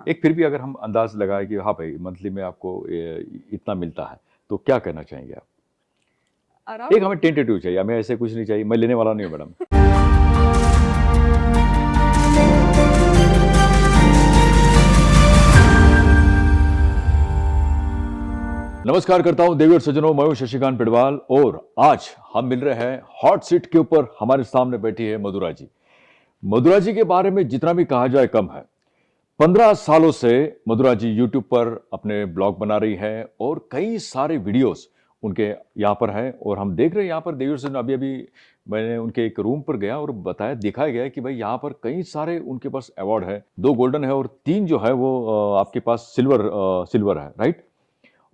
एक फिर भी अगर हम अंदाज लगाए कि हाँ भाई मंथली में आपको इतना मिलता है, तो क्या कहना चाहेंगे आप? एक अराउंड हमें टेंटेटिव चाहिए, हमें ऐसे कुछ नहीं चाहिए, मैं लेने वाला नहीं हूँ मैडम। नमस्कार करता हूं देवी और सज्जनों, मैं हूं शशिकांत पिडवाल और आज हम मिल रहे हैं हॉट सीट के ऊपर। हमारे सामने बैठी है मधुरा जी। मधुरा जी के बारे में जितना भी कहा जाए कम है। 15 सालों से मधुरा जी यूट्यूब पर अपने ब्लॉग बना रही है और कई सारे वीडियोस उनके यहाँ पर हैं और हम देख रहे हैं यहाँ पर देवी और सज्जनों, अभी अभी मैंने उनके एक रूम पर गया और बताया, दिखाया गया कि भाई यहाँ पर कई सारे उनके पास अवार्ड है, 2 गोल्डन है और 3 जो है वो आपके पास सिल्वर है, राइट।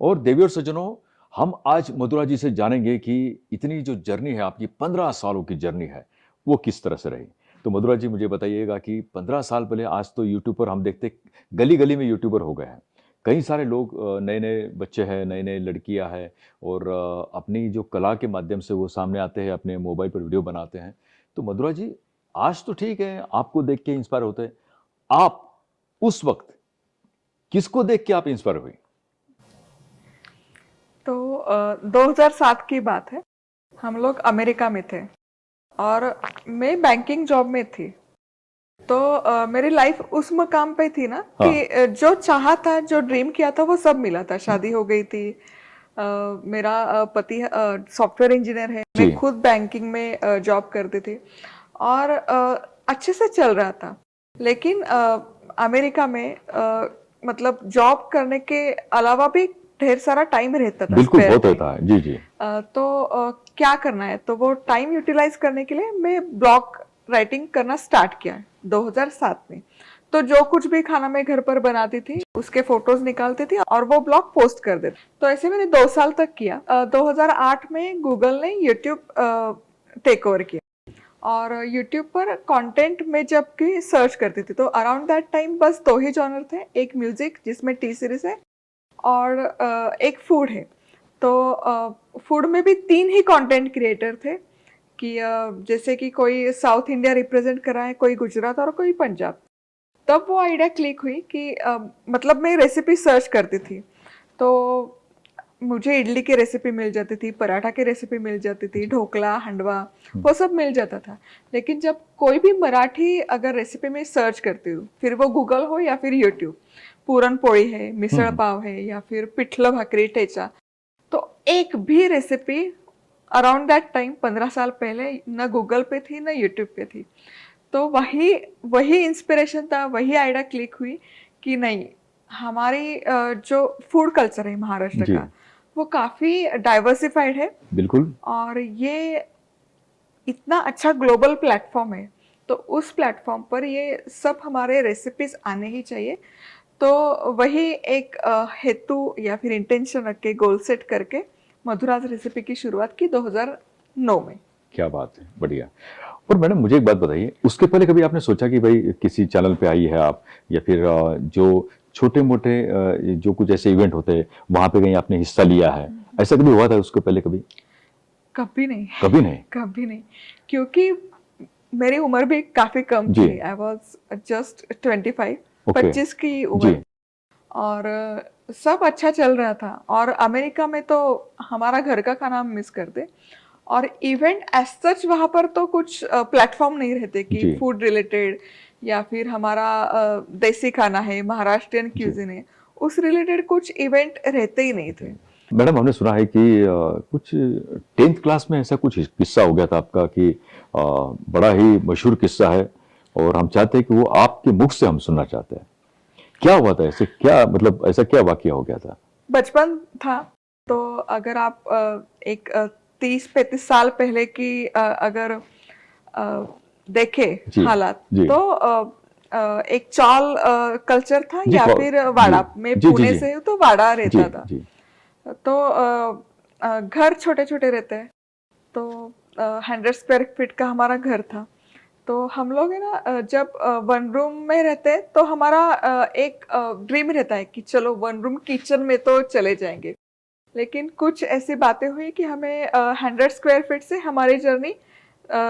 और देवी और सज्जनों, हम आज मधुरा जी से जानेंगे कि इतनी जो जर्नी है आपकी, 15 सालों की जर्नी है, वो किस तरह से रही। तो मधुरा जी मुझे बताइएगा कि 15 साल पहले, आज तो यूट्यूब पर हम देखते गली गली में यूट्यूबर हो गए हैं। कई सारे लोग, नए नए बच्चे हैं, नई नई लड़कियां हैं और अपनी जो कला के माध्यम से वो सामने आते हैं, अपने मोबाइल पर वीडियो बनाते हैं। तो मधुरा जी, आज तो ठीक है, आपको देख के इंस्पायर होते हैं। आप उस वक्त किसको देख के आप इंस्पायर हुई? तो 2007 की बात है। हम लोग अमेरिका में थे और मैं बैंकिंग जॉब में थी। तो मेरी लाइफ उस मकाम पे थी ना हाँ। कि जो चाहा था, जो ड्रीम किया था, वो सब मिला था। शादी हो गई थी। मेरा पति सॉफ्टवेयर इंजीनियर है। जी। मैं खुद बैंकिंग में जॉब करती थी और अच्छे से चल रहा था। लेकिन अमेरिका में मतलब जॉब करने के अलावा भी ढेर सारा टाइम रहता था बिल्कुल, स्पेयर बहुत टाइम। होता है। जी, जी। तो क्या करना है, तो वो टाइम यूटिलाइज करने के लिए मैं ब्लॉग राइटिंग करना स्टार्ट किया 2007 में। तो जो कुछ भी खाना मैं घर पर बनाती थी उसके फोटोज निकालती थी और वो ब्लॉग पोस्ट कर देती। तो ऐसे मैंने 2 साल तक किया। 2008 में गूगल ने यूट्यूब टेक ओवर किया और यूट्यूब पर कंटेंट में जब भी सर्च करती थी तो अराउंड दैट टाइम बस 2 ही जॉनर थे। एक म्यूजिक जिसमें टी सीरीज है और एक फूड है। तो फूड में भी 3 ही कंटेंट क्रिएटर थे कि जैसे कि कोई साउथ इंडिया रिप्रेजेंट कर रहा है, कोई गुजरात और कोई पंजाब। तब वो आइडिया क्लिक हुई कि मतलब मैं रेसिपी सर्च करती थी तो मुझे इडली की रेसिपी मिल जाती थी, पराठा की रेसिपी मिल जाती थी, ढोकला, हंडवा, वो सब मिल जाता था। लेकिन जब कोई भी मराठी अगर रेसिपी में सर्च करती हूँ, फिर वो गूगल हो या फिर यूट्यूब, पुरण पोळी है, मिसळ पाव है या फिर पिठलं भाकरी ठेचा, तो एक भी रेसिपी अराउंड दैट टाइम 15 साल पहले न गूगल पे थी न यूट्यूब पे थी। तो वही वही इंस्पिरेशन था, वही आइडिया क्लिक हुई कि नहीं, हमारी जो फूड कल्चर है महाराष्ट्र जी। का, वो काफी डाइवर्सिफाइड है बिल्कुल। और ये इतना अच्छा ग्लोबल प्लेटफॉर्म है। तो उस प्लेटफॉर्म पर ये सब हमारे रेसिपीज आने ही चाहिए। तो वही एक हेतु या फिर इंटेंशन रख के, गोल सेट करके मधुराज रेसिपी की शुरुआत की 2009 में। क्या बात है, बढ़िया। और मैडम मुझे एक बात बताइए, उसके पहले कभी आपने सोचा कि भाई किसी चैनल पे आई है आप, या फिर जो छोटे मोटे जो कुछ ऐसे इवेंट होते हैं वहां पे कहीं आपने हिस्सा लिया है, ऐसा कभी हुआ था उसके पहले कभी? कभी नहीं। कभी नहीं। कभी नहीं, क्योंकि मेरी उम्र भी काफी कम जी। थी। I was just 25, okay. 25 की जी। उम्र। और सब अच्छा चल रहा था और अमेरिका में तो हमारा घर का खाना हम मिस करते। और इवेंट एज सच वहाँ पर तो कुछ प्लेटफॉर्म नहीं रहते कि जी। फूड रिलेटेड या फिर हमारा देसी खाना है, महाराष्ट्रियन जी। क्यूजिन है, उस रिलेटेड कुछ इवेंट रहते ही नहीं थे। मैडम हमने सुना है कि कुछ 10th क्लास में ऐसा कुछ किस्सा हो गया था आपका कि बड़ा ही मशहूर किस्सा है और हम चाहते हैं कि वो आपके मुख से हम सुनना चाहते हैं। क्या हुआ था, ऐसे क्या, मतलब ऐसा क्या वाकया हो गया था? बचपन था। तो अगर आप एक 30-35 साल पहले की अगर देखे जी। हालात, जी। तो एक चॉल कल्चर था जी। या फिर जी। वाड़ा। मैं जी। जी। पुणे जी। से हूँ तो वाड़ा जी। रहता था। जी। तो घर छोटे छोटे रहते हैं। तो 100 स्क्वायर फीट का हमारा घर था। तो हम लोग है ना, जब वन रूम में रहते हैं तो हमारा एक ड्रीम रहता है कि चलो वन रूम किचन में तो चले जाएंगे। लेकिन कुछ ऐसी बातें हुई कि हमें 100 स्क्वायर फीट से हमारी जर्नी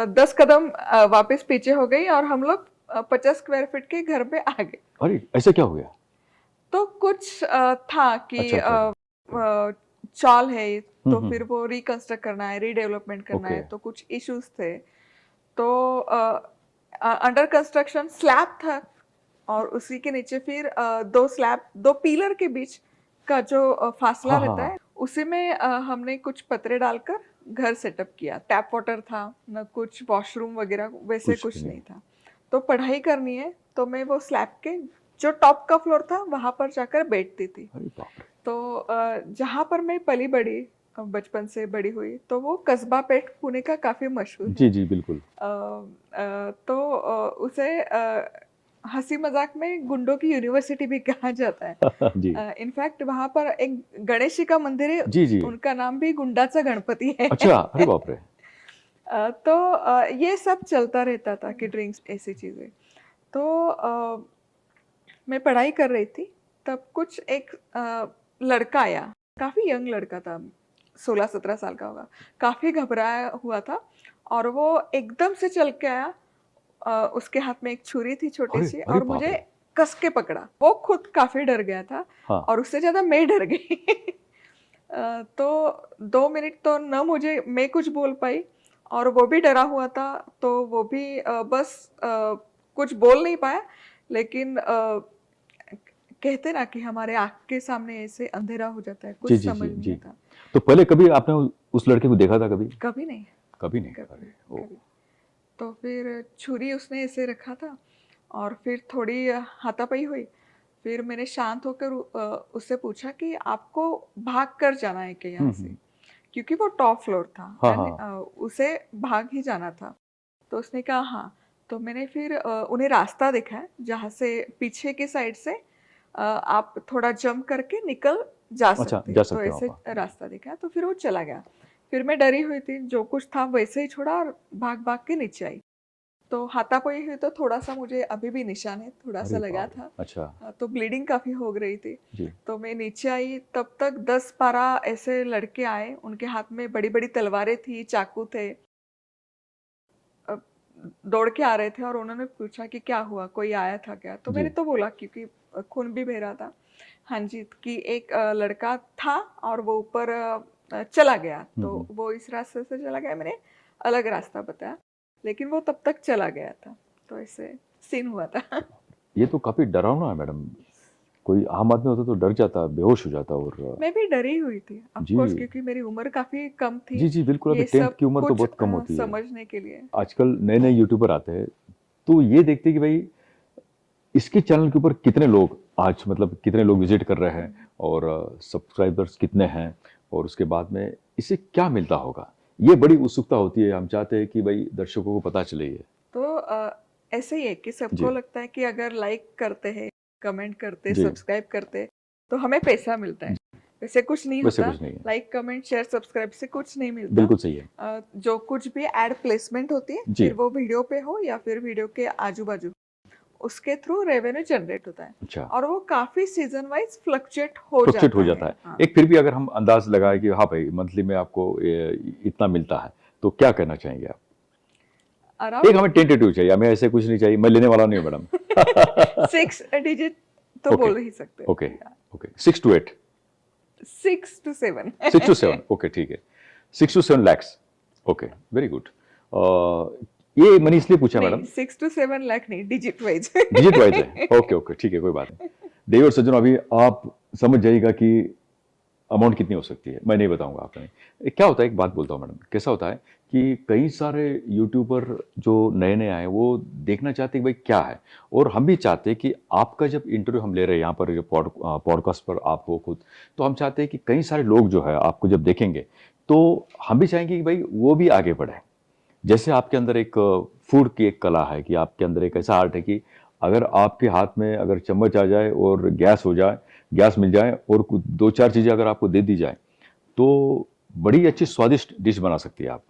10 कदम वापस पीछे हो गई और हम लोग 50 स्क्वायर फीट के घर पे आ गए। अरे ऐसा क्या हो गया? कुछ था कि अच्छा अच्छा चाल है तो हम्म। फिर वो रिकंस्ट्रक्ट करना है, रीडेवलपमेंट करना ओके है, तो कुछ इश्यूज थे। तो अंडर कंस्ट्रक्शन स्लैब था और उसी के नीचे फिर दो स्लैब, दो पिलर के बीच का जो फासला हाँ हाँ रहता हाँ है, उसी में हमने कुछ पतरे डालकर घर सेटअप किया। टैप वाटर था, न कुछ वॉशरूम वगैरह वैसे कुछ भी कुछ नहीं। नहीं था। तो पढ़ाई करनी है तो मैं वो स्लैब के जो टॉप का फ्लोर था वहां पर जाकर बैठती थी। अरे बाप रे। तो जहाँ पर मैं पली बड़ी, बचपन से बड़ी हुई, तो वो कस्बा पेठ पुणे का काफी मशहूर है। जी जी बिल्कुल। तो उसे हंसी मजाक में गुंडों की यूनिवर्सिटी भी कहा जाता जी है। इनफैक्ट वहां पर एक गणेश जी का मंदिर है, जी जी। उनका नाम भी गुंडाचा गणपति है। अच्छा अरे बाप रे। तो ये सब चलता रहता था कि ड्रिंक्स ऐसी चीजें। तो मैं पढ़ाई कर रही थी, तब कुछ एक लड़का आया, काफी यंग लड़का था, 16-17 साल का होगा, काफी घबराया हुआ था और वो एकदम से चल के आया। उसके हाथ में एक छुरी थी छोटी अरे सी अरे और बाप मुझे रे। कस के पकड़ा। वो खुद काफी डर गया था हाँ और उससे ज्यादा मैं डर गई। तो 2 मिनट तो न मुझे मैं कुछ बोल पाई और वो भी डरा हुआ था, तो वो भी बस कुछ बोल नहीं पाया। लेकिन कहते ना कि हमारे आँख के सामने ऐसे अंधेरा हो जाता है, कुछ जी जी जी समझ नहीं जी। आता। तो पहले कभी आपने उस लड़के को देखा था कभी? कभी नहीं, कभी नहीं। कभी अरे ओ। कभी। तो फिर छुरी उसने ऐसे रखा था और फिर थोड़ी हाथापाई हुई। फिर मैंने शांत होकर उससे पूछा कि आपको भाग कर जाना है क्या यहाँ से? हम्म। क्योंकि वो टॉप फ्लोर था हाँ एंड हाँ। उसे भाग ही जाना था। तो उसने कहा हाँ। तो मैंने फिर उन्हें रास्ता दिखाया जहाँ से पीछे की साइड से आप थोड़ा जंप करके निकल जा अच्छा सकते। जा तो सकते हो ऐसे आप। रास्ता दिखाया तो फिर वो चला गया। फिर मैं डरी हुई थी, जो कुछ था वैसे ही छोड़ा और भाग भाग के नीचे आई। तो हाथापाई हुई तो थोड़ा सा मुझे अभी भी निशान है, थोड़ा सा अरे लगा बाप रे। था। अच्छा। तो ब्लीडिंग काफी हो रही थी। जी। तो मैं नीचे आई तब तक 10-12 ऐसे लड़के आए, उनके हाथ में बड़ी बड़ी तलवारें थी, चाकू थे। अ, दौड़ के आ रहे थे और उन्होंने पूछा कि क्या हुआ, कोई आया था क्या? तो मैंने जी। तो बोला क्योंकि खून भी बह रहा था। हाँ जी, कि एक लड़का था और वो ऊपर चला गया। तो हम्म। वो इस रास्ते से चला गया, मैंने अलग रास्ता बताया, लेकिन वो तब तक चला गया था। तो ऐसे सीन हुआ था। ये तो काफी डरावना है मैडम। कोई आम आदमी होता तो डर जाता, बेहोश हो जाता। और मैं भी डरी हुई थी ऑफ जी कोर्स, क्योंकि मेरी उम्र काफी कम थी जी जी बिल्कुल। अभी ये 10th सब की उम्र तो कुछ बहुत कम होती है। समझने के लिए। आजकल नए नए यूट्यूबर आते हैं तो ये देखते हैं कि भाई इसके चैनल के ऊपर कितने लोग आज मतलब कितने लोग विजिट कर रहे हैं और सब्सक्राइबर्स कितने हैं और उसके बाद में इससे क्या मिलता होगा। ये बड़ी उत्सुकता होती है। हम चाहते हैं कि भाई दर्शकों को पता चले ये। तो ऐसे ही है कि सबको जी लगता है कि अगर लाइक करते हैं, कमेंट करते, जी। सब्सक्राइब करते, तो हमें पैसा मिलता है। वैसे कुछ नहीं वैसे होता। कुछ नहीं है। लाइक कमेंट शेयर सब्सक्राइब से कुछ नहीं मिलता। बिल्कुल सही है। जो कुछ भी एड प्लेसमेंट होती है, जी। फिर वो वीडियो पे हो या फिर वीडियो के आजू बाजू, उसके थ्रू रेवेन्यू जनरेट होता है। अच्छा। और वो काफी सीजन वाइज फ्लक्चुएट हो फ्लक्चुएट हो जाता जाता है। है। हाँ। एक फिर भी अगर हम अंदाज लगाए कि हाँ भाई मंथली में आपको इतना मिलता है तो क्या करना चाहेंगे आप? एक अराउंड हमें टेंटेटिव चाहिए, हमें ऐसे कुछ नहीं चाहिए। मैं लेने वाला नहीं हूँ मैडम। 6 डिजिट तो ओके बोल ही सकते okay okay. 6 to 8। 6 to 7। 6 to 7 okay ठीक है। 6 to 7 lakhs। Okay very good. ये मैंने इसलिए पूछा नहीं, मैडम। 6 to 7 लाख नहीं, डिजिट वाइज। डिजिट वाइज है। ओके ओके ठीक है कोई बात नहीं। देवी और सज्जनों अभी आप समझ जाइएगा कि अमाउंट कितनी हो सकती है। मैं नहीं बताऊंगा आपने। क्या होता है, एक बात बोलता हूँ मैडम, कैसा होता है कि कई सारे यूट्यूबर जो नए नए आए वो देखना चाहते हैं कि भाई क्या है। और हम भी चाहते हैं कि आपका जब इंटरव्यू हम ले रहे हैं यहाँ पर जो पॉडकास्ट पर आप हो खुद, तो हम चाहते हैं कि कई सारे लोग जो है आपको जब देखेंगे तो हम भी चाहेंगे कि भाई वो भी आगे बढ़े। जैसे आपके अंदर एक फूड की एक कला है कि आपके अंदर एक ऐसा आर्ट है कि अगर आपके हाथ में अगर चम्मच आ जाए और गैस हो जाए, गैस मिल जाए और कुछ 2-4 चीज़ें अगर आपको दे दी जाए तो बड़ी अच्छी स्वादिष्ट डिश बना सकती है आप।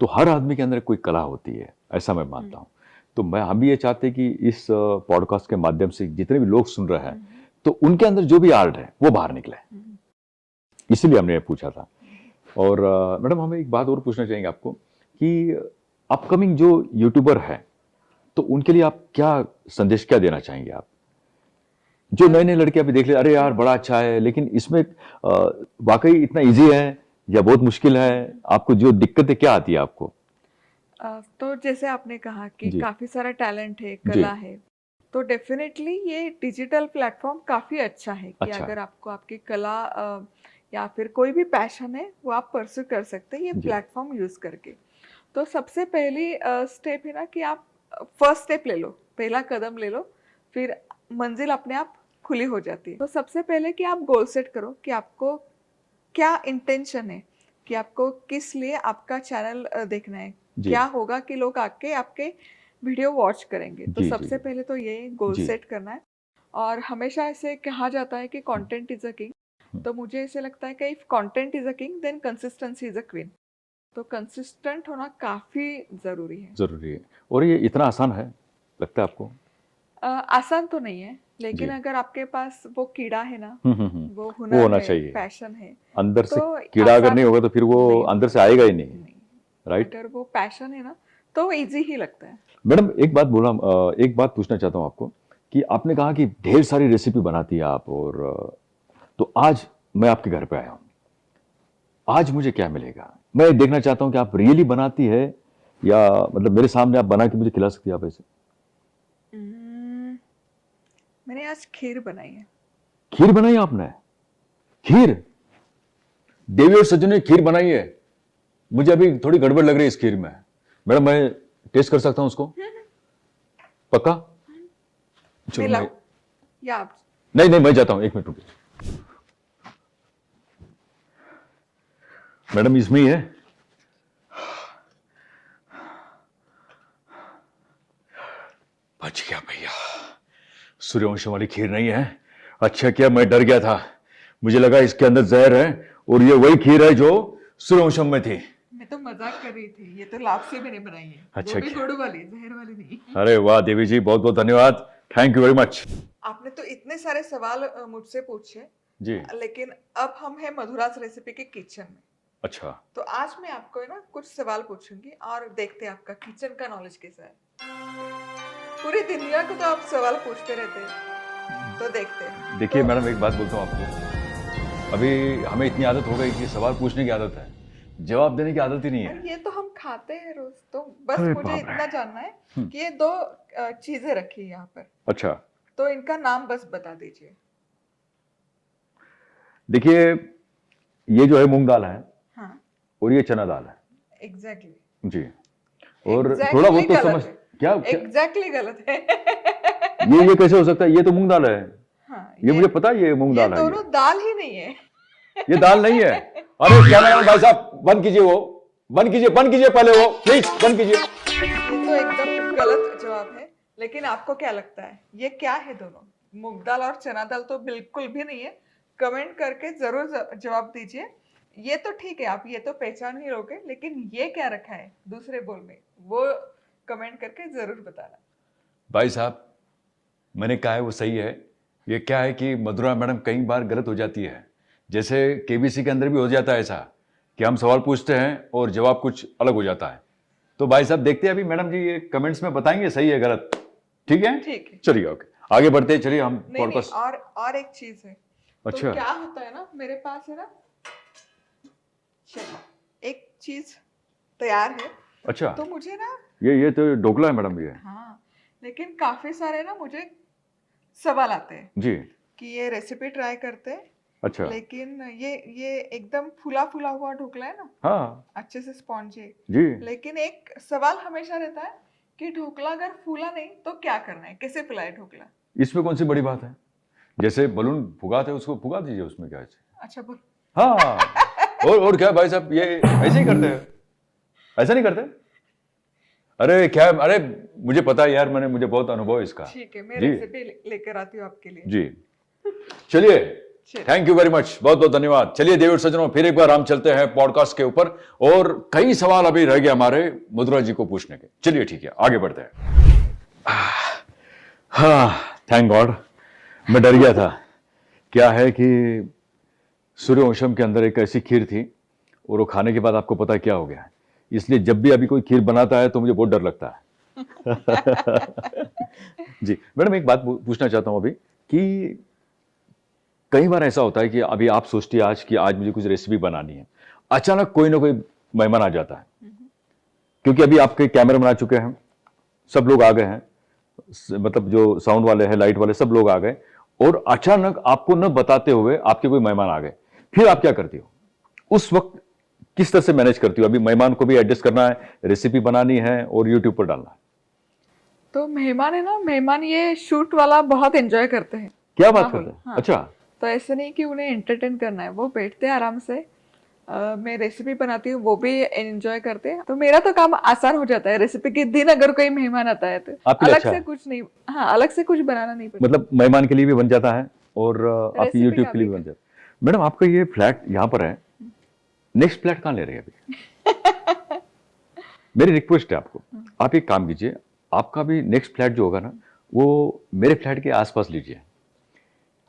तो हर आदमी के अंदर कोई कला होती है, ऐसा मैं मानता हूँ। तो हम भी ये चाहते हैं कि इस पॉडकास्ट के माध्यम से जितने भी लोग सुन रहे हैं तो उनके अंदर जो भी आर्ट है वो बाहर निकले, इसीलिए हमने ये पूछा था। और मैडम हमें एक बात और पूछना चाहेंगे आपको कि अपकमिंग जो यूट्यूबर है तो उनके लिए आप क्या संदेश क्या देना चाहेंगे आप? जो नए नए लड़के अभी देख ले, अरे यार बड़ा अच्छा है, लेकिन इसमें वाकई इतना इजी है या बहुत मुश्किल है? आपको जो दिक्कतें क्या आती है आपको? तो जैसे आपने कहा कि जी। काफी सारा टैलेंट है, जी। कला है, तो डेफिनेटली ये डिजिटल प्लेटफॉर्म काफी अच्छा है कि अच्छा। अगर आपको आपकी कला या फिर कोई भी पैशन है वो आप परस्यू कर सकते हैं ये जी। प्लेटफॉर्म यूज करके। तो सबसे पहली स्टेप है ना कि आप फर्स्ट स्टेप ले लो, पहला कदम ले लो, फिर मंजिल अपने आप खुली हो जाती है। तो सबसे पहले कि आप गोल सेट करो कि आपको क्या इंटेंशन है, कि आपको किस लिए आपका चैनल देखना है, जी। क्या होगा कि लोग आके आपके वीडियो वॉच करेंगे। तो जी, जी, सबसे जी। पहले तो ये गोल जी। सेट करना है। और हमेशा ऐसे कहा जाता है कि कंटेंट इज अ किंग, तो मुझे ऐसे लगता है कि if content is a king then consistency is a queen. तो कंसिस्टेंट होना काफी जरूरी है। जरूरी है। और ये इतना आसान है लगता है आपको? आसान तो नहीं है, लेकिन जी। अगर आपके पास वो कीड़ा है ना, वो वो हुनर होना है, चाहिए। पैशन है, अंदर से तो कीड़ा अगर आसान नहीं होगा तो फिर वो नहीं अंदर होगा। से आएगा ही नहीं, नहीं, राइट? अगर वो पैशन है ना तो इजी ही लगता है। मैडम एक बात पूछना चाहता हूँ आपको कि आपने कहा कि ढेर सारी रेसिपी बनाती है आप, और तो आज मैं आपके घर पे आया हूँ, आज मुझे क्या मिलेगा? मैं देखना चाहता हूँ कि आप रियली बनाती है या मतलब मेरे सामने आप बना के मुझे खिला सकती है आप ऐसे? मैंने आज खीर बनाई है। खीर बनाई आपने? खीर? देवी और सज्जन ने खीर बनाई है? मुझे अभी थोड़ी गड़बड़ लग रही है इस खीर में। मैडम मैं टेस्ट कर सकता हूँ उसको? पक्का? चलो मिलाओ मैं, या आप? नहीं नहीं मैं जाता हूँ, एक मिनट रुकिए। मैडम इसमें ही है? बच गया भैया, सूर्यवंशम वाली खीर नहीं है। अच्छा किया, मैं डर गया था, मुझे लगा इसके अंदर जहर है, और ये वही खीर है जो सूर्यवंशम में थी। मैं तो मजाक कर रही थी, ये तो लापसी मैंने बनाई है। अच्छा वो भी क्या? गुड़ वाली, जहर वाली नहीं। अरे वाह देवी जी, बहुत बहुत धन्यवाद, थैंक यू वेरी मच। आपने तो इतने सारे सवाल मुझसे पूछे, जी। लेकिन अब हम हैं मधुराज रेसिपी के किचन में। अच्छा। तो आज मैं आपको है ना कुछ सवाल पूछूंगी और देखते हैं आपका किचन का नॉलेज कैसा है। पूरी दुनिया को तो आप सवाल पूछते रहते हैं, तो देखते हैं। देखिए तो मैडम एक बात बोलता हूँ आपको, अभी हमें इतनी आदत हो गई कि सवाल पूछने की आदत है, जवाब देने की आदत ही नहीं है। ये तो हम खाते हैं रोज, तो बस अरे मुझे बाप रे। इतना जानना है कि ये दो चीजें रखी है यहाँ पर, अच्छा, तो इनका नाम बस बता दीजिए। देखिए ये जो है मूंग दाल है, हाँ, और ये चना दाल है। एग्जैक्टली। जी। और थोड़ा बहुत तो समझ, क्या क्या एग्जैक्टली गलत है। ये कैसे हो सकता है? ये तो मूंग दाल है। हाँ, ये मुझे पता है, ये मूंग ये दाल है। दोनों दाल ही नहीं है। ये दाल नहीं है। अरे कैमरामैन भाई साहब बंद कीजिए, वो बंद कीजिए पहले, वो प्लीज बंद कीजिए। ये तो एकदम गलत जवाब है, लेकिन आपको क्या लगता है ये क्या है? दोनों मूंग दाल और चना दाल तो बिल्कुल भी नहीं है। कमेंट करके जरूर जवाब दीजिए। ये तो ठीक है, आप ये तो पहचान ही लोगे, लेकिन ये क्या रखा है दूसरे बोल में, वो कमेंट करके जरूर बताना। भाई साहब मैंने कहा है वो सही है। ये क्या है कि मधुरा मैडम कई बार गलत हो जाती है, जैसे केबीसी के अंदर भी हो जाता है ऐसा कि हम सवाल पूछते हैं और जवाब कुछ अलग हो जाता है। तो भाई साहब देखते हैं अभी मैडम जी ये कमेंट्स में बताएंगे सही है गलत। ठीक है? ठीक है। चलिए ओके, आगे बढ़ते हैं, चलिए हम नहीं, पॉडकास्ट। और एक चीज है। अच्छा। तो क्या होता है ना, मेरे पास है ना, चलो एक चीज तैयार है। अच्छा, तो मुझे ना, ये तो ढोकला है मैडम ये। हाँ, लेकिन काफी सारे ना मुझे सवाल आते हैं जी। कि ये रेसिपी ट्राई करते हैं, अच्छा। लेकिन ये एकदम फूला फूला हुआ ढोकला है ना, हाँ अच्छे से स्पॉन्जी, जी। लेकिन एक सवाल हमेशा रहता है कि ढोकला अगर फूला नहीं तो क्या करना है, कैसे फुलाए ढोकला? इसमें कौन सी बड़ी बात है? जैसे बलून फुगाते हैं उसको फुगा दीजिए, उसमें क्या है? अच्छा बोल। हाँ। और क्या भाई साहब, ये ऐसे ही करते हैं, ऐसा नहीं करते? अरे क्या, अरे मुझे पता है यार, मुझे बहुत अनुभव है इसका। ठीक है, मैं जी। रेसिपी लेकर आती हूँ आपके लिए। जी। चलिए, थैंक यू वेरी मच, बहुत बहुत धन्यवाद। चलिए देवी और सज्जनों, फिर एक बार हम चलते हैं पॉडकास्ट के ऊपर, और कई सवाल अभी रह गए हमारे मधुरा जी को पूछने के। चलिए ठीक है, आगे बढ़ते हैं। हाँ, थैंक गॉड, मैं डर गया था। क्या है कि सूर्यवंशम के अंदर एक ऐसी खीर थी, और वो खाने के बाद आपको पता है क्या हो गया, इसलिए जब भी अभी कोई खीर बनाता है तो मुझे बहुत डर लगता है। जी मैडम, एक बात पूछना चाहता हूं अभी कि कई बार ऐसा होता है कि अभी आप सोचती है आज कि आज मुझे कुछ रेसिपी बनानी है, अचानक कोई ना कोई मेहमान आ जाता है, क्योंकि अभी आपके कैमरे बना चुके हैं, सब लोग आ गए हैं, मतलब जो साउंड वाले हैं, लाइट वाले, सब लोग आ गए, और अचानक आपको न बताते हुए आपके कोई मेहमान आ गए, फिर आप क्या करती हो उस वक्त? किस तरह से मैनेज करती हो? अभी मेहमान को भी एडजस्ट करना है, रेसिपी बनानी है और यूट्यूब पर डालना है। तो मेहमान है ना, मेहमान ये शूट वाला बहुत एंजॉय करते हैं। क्या बात माहौल, करते हैं? हाँ। अच्छा। तो ऐसे नहीं कि उन्हें एंटरटेन करना है, वो बैठते हैं आराम से। मैं रेसिपी बनाती हूँ, वो भी एंजॉय करते हैं, तो मेरा तो काम आसान हो जाता है। रेसिपी के दिन अगर कोई मेहमान आता है तो आपके लिए अलग अच्छा से है। कुछ नहीं, हाँ, अलग से कुछ बनाना नहीं पड़ता। मतलब मेहमान के लिए भी बन जाता है और आपकी रेसिपी यूट्यूब का के लिए भी। भी बन जाता है। मैडम, आपका ये फ्लैट यहाँ पर है, नेक्स्ट फ्लैट कहाँ ले रहे हैं अभी? मेरी रिक्वेस्ट है आपको, आप एक काम कीजिए, आपका भी नेक्स्ट फ्लैट जो होगा ना, वो मेरे फ्लैट के आसपास लीजिए,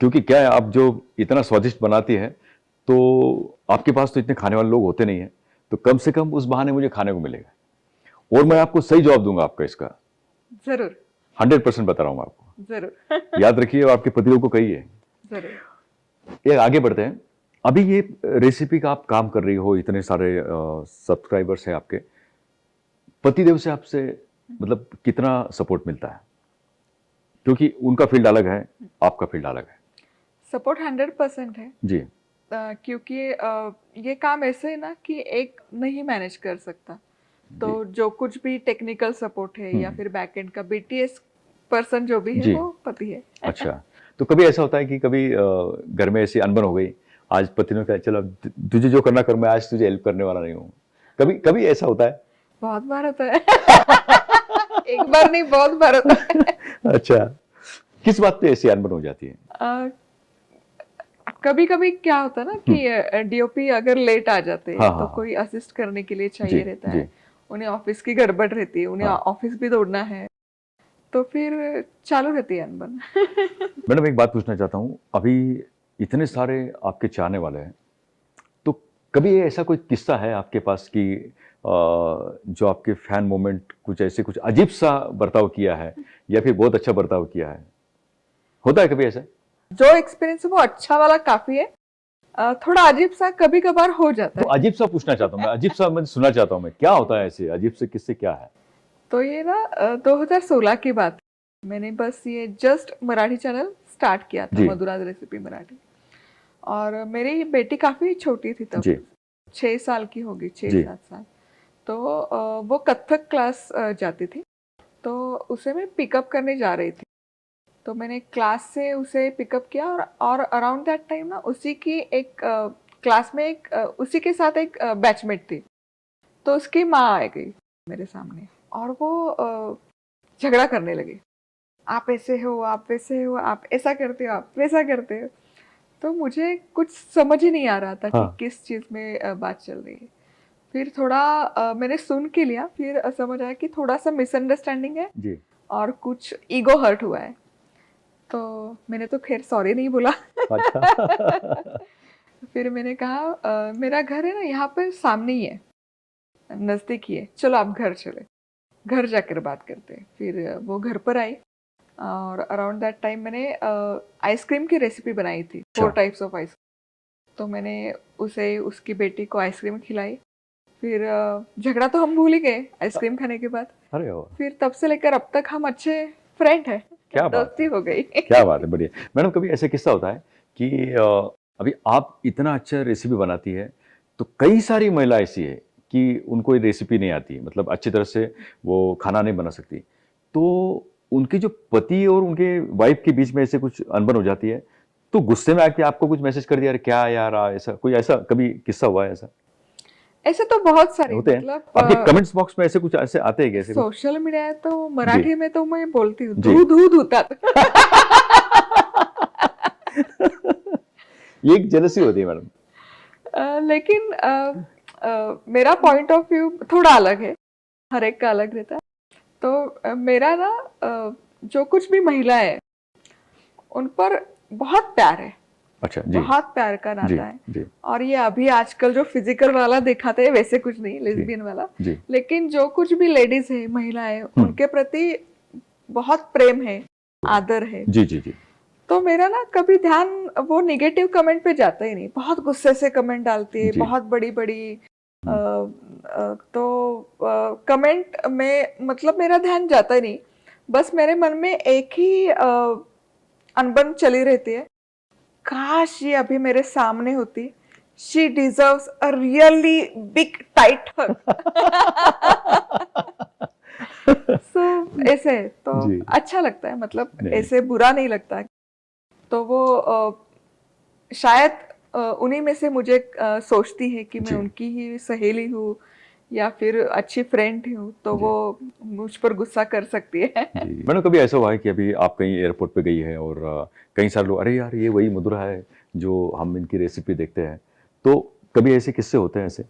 क्योंकि क्या है, आप जो इतना स्वादिष्ट बनाती है, तो आपके पास तो इतने खाने वाले लोग होते नहीं है, तो कम से कम उस बहाने मुझे खाने को मिलेगा, और मैं आपको सही जवाब दूंगा आपका इसका, जरूर 100% बता रहा हूँ आपको। जरूर याद रखिए और आपके पतिदेव को कहिए। जरूर। ये आगे बढ़ते हैं। अभी ये रेसिपी का आप काम कर रही हो, इतने सारे सब्सक्राइबर्स हैं आपके, पतिदेव से आपसे मतलब कितना सपोर्ट मिलता है? क्योंकि उनका फील्ड अलग है, आपका फील्ड अलग है। सपोर्ट 100% है। जी। क्योंकि ये काम ऐसे है ना कि एक नहीं मैनेज कर सकता, तो जो कुछ भी टेक्निकल सपोर्ट है या फिर बैकएंड का बीटीएस पर्सन जो भी है, जी। वो पति है। अच्छा, तो कभी ऐसा होता है कि कभी घर में ऐसी अनबन हो गई, आज पति ने कहा चलो अब तुझे जो करना कर, मैं आज तुझे हेल्प करने वाला नहीं हूँ, कभी कभी ऐसा होता है? बहुत बार होता है। एक बार नहीं, बहुत बार होता है। अच्छा, किस बात पे ऐसी अनबन हो जाती है? कभी कभी क्या होता है ना कि डीओपी अगर लेट आ जाते हैं, हाँ, तो हाँ, कोई असिस्ट करने के लिए जी, चाहिए रहता जी। है। उन्हें ऑफिस की गड़बड़ रहती है, उन्हें हाँ। ऑफिस भी दौड़ना है, तो फिर चालू रहती है अनबन। मैडम, एक बात पूछना चाहता हूँ, अभी इतने सारे आपके चाहने वाले हैं, तो कभी ऐसा कोई किस्सा है आपके पास कि जो आपके फैन मोमेंट कुछ ऐसे कुछ अजीब सा बर्ताव किया है या फिर बहुत अच्छा बर्ताव किया है? होता है कभी ऐसा? जो एक्सपीरियंस है वो अच्छा वाला काफी है। थोड़ा अजीब सा कभी कभार हो जाता तो है। अजीब सा पूछना चाहता हूँ मैं, अजीब सा मैं सुनना चाहता हूँ मैं, क्या होता है ऐसे अजीब से किस्से, क्या है? तो ये ना 2016 की बात है। मैंने बस ये जस्ट मराठी चैनल स्टार्ट किया था, जी। मधुराज रेसिपी मराठी। और मेरी बेटी काफी छोटी थी तब, जी। 6 साल की होगी, जी। 6-7 साल। तो वो कथक क्लास जाती थी, तो उसे मैं पिकअप करने जा रही थी। तो मैंने क्लास से उसे पिकअप किया, और अराउंड दैट टाइम ना उसी की एक क्लास में एक उसी के साथ एक बैचमेट थी। तो उसकी माँ आ गई मेरे सामने, और वो झगड़ा करने लगी। आप ऐसे हो, आप वैसे हो, आप ऐसा करते हो, आप वैसा करते हो। तो मुझे कुछ समझ ही नहीं आ रहा था हाँ। कि किस चीज़ में बात चल रही है। फिर थोड़ा मैंने सुन के लिया, फिर समझ आया कि थोड़ा सा मिसअंडरस्टैंडिंग है जी। और कुछ ईगो हर्ट हुआ है। तो मैंने तो खैर सॉरी नहीं बोला। अच्छा। फिर मैंने कहा मेरा घर है ना यहाँ पर सामने ही है, नज़दीक ही है, चलो आप घर चले, घर जाकर बात करते हैं। फिर वो घर पर आई, और अराउंड दैट टाइम मैंने आइसक्रीम की रेसिपी बनाई थी, 4 टाइप्स ऑफ आइसक्रीम। तो मैंने उसे, उसकी बेटी को आइसक्रीम खिलाई। फिर झगड़ा तो हम भूल ही गए आइसक्रीम खाने के बाद। अरे वाह, फिर तब से लेकर अब तक हम अच्छे फ्रेंड हैं, क्या बात दोस्ती है, हो गई। क्या बात है, बढ़िया। मैडम, कभी ऐसा किस्सा होता है कि अभी आप इतना अच्छा रेसिपी बनाती है, तो कई सारी महिला ऐसी है कि उनको ये रेसिपी नहीं आती, मतलब अच्छी तरह से वो खाना नहीं बना सकती, तो उनके जो पति और उनके वाइफ के बीच में ऐसे कुछ अनबन हो जाती है, तो गुस्से में आके आपको कुछ मैसेज कर दिया, अरे क्या यार, ऐसा कोई ऐसा कभी किस्सा हुआ है? ऐसा ऐसे तो बहुत सारे, होते हैं मतलब आपके कमेंट्स बॉक्स में, ऐसे कुछ ऐसे आते हैं कैसे? सोशल मीडिया है तो मराठी में तो मैं बोलती हूँ, जी। धू धू धुतात। ये एक जेलसी होती है मैडम। लेकिन मेरा पॉइंट ऑफ व्यू थोड़ा अलग है, हर एक का अलग रहता है। तो मेरा ना जो कुछ भी महिला है उन पर बहुत प्यार है। अच्छा जी। बहुत प्यार का जी, नाता है। जी। और ये अभी आजकल जो फिजिकल वाला दिखाते हैं वैसे कुछ नहीं, लेस्बियन वाला। जी। लेकिन जो कुछ भी लेडीज है, महिलाएं, उनके प्रति बहुत प्रेम है, आदर है। जी जी जी। तो मेरा ना कभी ध्यान वो निगेटिव कमेंट पे जाता ही नहीं, बहुत गुस्से से कमेंट डालती है, जी। बहुत बड़ी बड़ी तो कमेंट में मतलब मेरा ध्यान जाता ही नहीं, बस मेरे मन में एक ही अनबन चली रहती है, काश ये अभी मेरे सामने होती, she deserves a really big tight hug. So ऐसे तो जी। अच्छा लगता है, मतलब नहीं। ऐसे बुरा नहीं लगता। तो वो शायद उन्हीं में से मुझे सोचती है कि मैं जी। उनकी ही सहेली हूँ या फिर अच्छी फ्रेंड हूँ, तो जी। वो मुझ पर गुस्सा कर सकती है। जी, मैंने कभी ऐसा हुआ है कि अभी आप कहीं एयरपोर्ट पे गई है और कई सारे लोग, अरे यार ये वही मधुरा है जो हम इनकी रेसिपी देखते हैं, तो कभी ऐसे किस्से होते हैं ऐसे?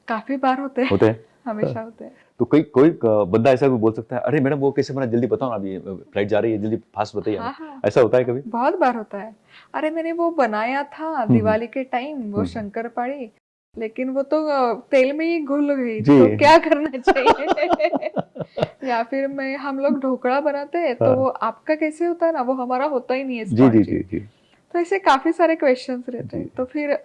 काफी बार होते होते हैं, हैं? हमेशा होते हैं। तो कोई बंदा ऐसा भी बोल सकता है, अरे मैडम वो कैसे बना, जल्दी बताओ ना, अभी फ्लाइट जा रही है, जल्दी फास्ट बताइए हमें। हाँ हाँ, ऐसा होता है कभी? बहुत बार होता है। अरे मैंने वो बनाया था दिवाली के टाइम, वो शंकरपाड़ी, लेकिन वो तो तेल में ही घुल गई, जी। तो क्या करना चाहिए? या फिर हम लोग ढोकड़ा बनाते हैं, तो हाँ। वो आपका कैसे होता है ना, वो हमारा होता ही नहीं है जी जी स्पॉन्जी। जी जी तो ऐसे काफी सारे क्वेश्चंस रहते जी हैं, तो फिर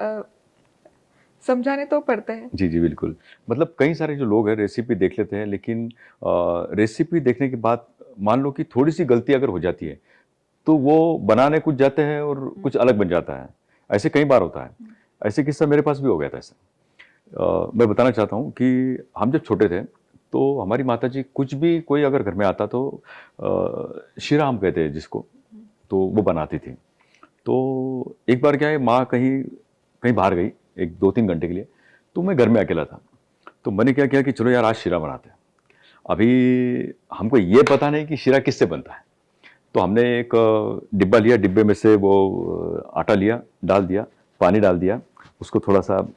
समझाने तो पड़ते हैं। जी जी बिल्कुल। मतलब कई सारे जो लोग हैं रेसिपी देख लेते हैं, लेकिन रेसिपी देखने के बाद मान लो कि थोड़ी सी गलती अगर हो जाती है, तो वो बनाने कुछ जाते हैं और कुछ अलग बन जाता है। ऐसे कई बार होता है। ऐसे किस्सा मेरे पास भी हो गया था ऐसा। मैं बताना चाहता हूँ कि हम जब छोटे थे, तो हमारी माताजी कुछ भी कोई अगर घर में आता तो शीरा हम कहते हैं जिसको, तो वो बनाती थी। तो एक बार क्या है, माँ कहीं कहीं बाहर गई, एक 2-3 घंटे के लिए, तो मैं घर में अकेला था। तो मैंने क्या किया कि चलो यार आज शीरा बनाते हैं। अभी हमको ये पता नहीं कि शीरा किससे बनता है। तो हमने एक डिब्बा लिया, डिब्बे में से वो आटा लिया, डाल दिया, पानी डाल दिया, उसको थोड़ा सा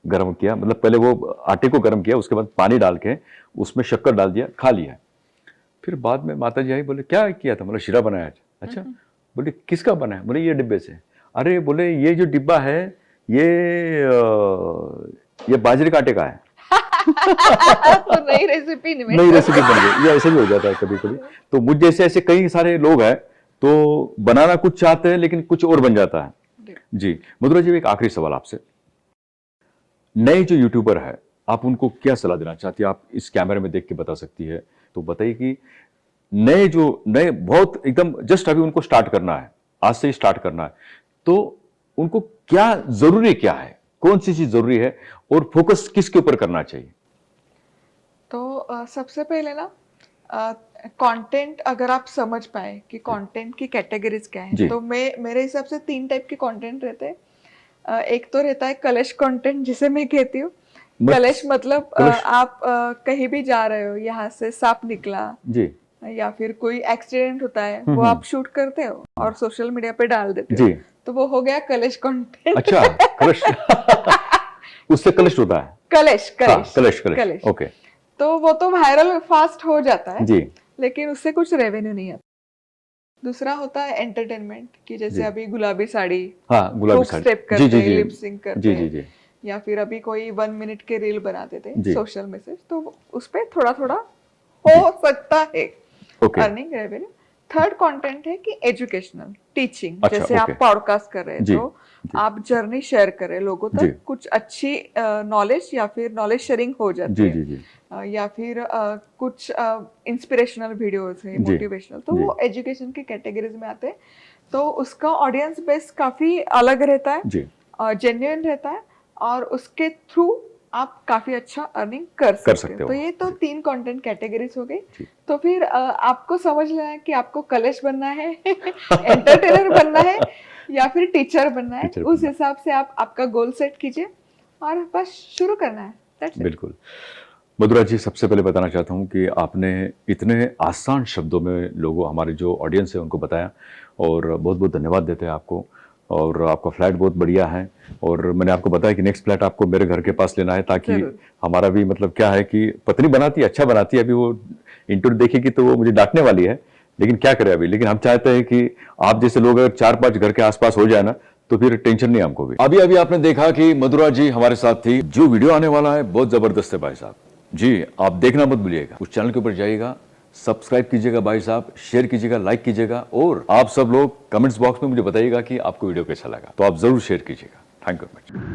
गर्म किया, मतलब पहले वो आटे को गर्म किया, उसके बाद पानी डाल के उसमें शक्कर डाल दिया, खा लिया। फिर बाद में माताजी आई, बोले क्या किया था? बोले शीरा बनाया आज। अच्छा, बोले किसका बना है? बोले ये डिब्बे से। अरे बोले ये जो डिब्बा है ये बाजरे के आटे का है। तो नई रेसिपी नई रेसिपी बन गई। ये ऐसे भी हो जाता है कभी कभी। तो मुझ जैसे ऐसे कई सारे लोग हैं, तो बनाना कुछ चाहते हैं लेकिन कुछ और बन जाता है। जी मधुरा जी, एक आखिरी सवाल आपसे, नए जो यूट्यूबर है आप उनको क्या सलाह देना चाहती है? आप इस कैमरे में देख के बता सकती है, तो बताइए कि नए बहुत एकदम जस्ट अभी उनको स्टार्ट करना है, आज से ही स्टार्ट करना है, तो उनको क्या जरूरी क्या है, कौन सी चीज जरूरी है और फोकस किसके ऊपर करना चाहिए? तो सबसे पहले ना कंटेंट अगर आप समझ पाए कि कंटेंट की कैटेगरीज क्या जी। है, तो मेरे हिसाब से 3 टाइप के कंटेंट रहते हैं। एक तो रहता है कलेश कंटेंट, जिसे मैं कहती हूँ। कलेश मतलब कलेश? आप कहीं भी जा रहे हो, यहाँ से सांप निकला जी या फिर कोई एक्सीडेंट होता है, वो आप शूट करते हो और सोशल मीडिया पे डाल देते हो, जी। तो वो हो गया कलेश कंटेंट। अच्छा, कलश। उससे कलश होता है? कलेश हाँ, कलेश कलश कलश, कलेश। ओके। तो वो तो वायरल फास्ट हो जाता है, जी लेकिन उससे कुछ रेवेन्यू नहीं आता। दूसरा होता है एंटरटेनमेंट, कि जैसे जी। अभी गुलाबी साड़ी, हाँ, गुलाबी हुक साड़ी। स्टेप जी करते जी हैं, जी लिप सिंक करते जी जी हैं, जी या फिर अभी कोई 1 मिनट के रील बनाते थे जी। सोशल मैसेज, तो उस पे थोड़ा थोड़ा हो सकता है okay. Earning revenue. Third content है कि एजुकेशनल टीचिंग, अच्छा, जैसे आप ओके। पॉडकास्ट कर रहे हैं, जी, तो जी। आप जर्नी शेयर कर रहे हैं लोगों जी। तक, कुछ अच्छी नॉलेज या फिर नॉलेज शेयरिंग हो जाती जी है। जी जी या फिर कुछ इंस्पिरेशनल वीडियोस है, जी मोटिवेशनल, तो जी वो एजुकेशन की कैटेगरीज में आते हैं। तो उसका ऑडियंस बेस काफी अलग रहता है, जी जेन्युइन रहता है, और उसके थ्रू आप काफी अच्छा अर्निंग कर सकते सकते हो। हो। तो ये तो 3 कंटेंट कैटेगरीज हो गई। जी। तो फिर आपको समझ लेना है कि आपको कलेश बनना है, एंटरटेनर बनना है, या फिर टीचर बनना है। टीचर उस बनना। हिसाब से आप आपका गोल सेट कीजिए और बस शुरू करना है। That's it. बिल्कुल। मधुरा जी, सबसे पहले बताना चाहता हूँ कि आपने इतने आसान शब्दों में लोगों, हमारे जो ऑडियंस है उनको बताया, और बहुत बहुत धन्यवाद देते हैं आपको। और आपका फ्लैट बहुत बढ़िया है, और मैंने आपको बताया कि नेक्स्ट फ्लैट आपको मेरे घर के पास लेना है, ताकि जरूर। हमारा भी मतलब क्या है कि पत्नी बनाती है, अच्छा बनाती है, अभी वो इंटरव्यू देखेगी तो वो मुझे डांटने वाली है, लेकिन क्या करें अभी। लेकिन हम चाहते हैं कि आप जैसे लोग अगर 4-5 घर के आसपास हो जाए ना, तो फिर टेंशन नहीं हमको भी। अभी अभी आपने देखा कि मधुरा जी हमारे साथ थी। जो वीडियो आने वाला है बहुत जबरदस्त है भाई साहब जी, आप देखना मत भूलिएगा। उस चैनल के ऊपर जाइएगा, सब्सक्राइब कीजिएगा भाई साहब, शेयर कीजिएगा, लाइक कीजिएगा, और आप सब लोग कमेंट्स बॉक्स में मुझे बताइएगा कि आपको वीडियो कैसा लगा, तो आप जरूर शेयर कीजिएगा। Thank you.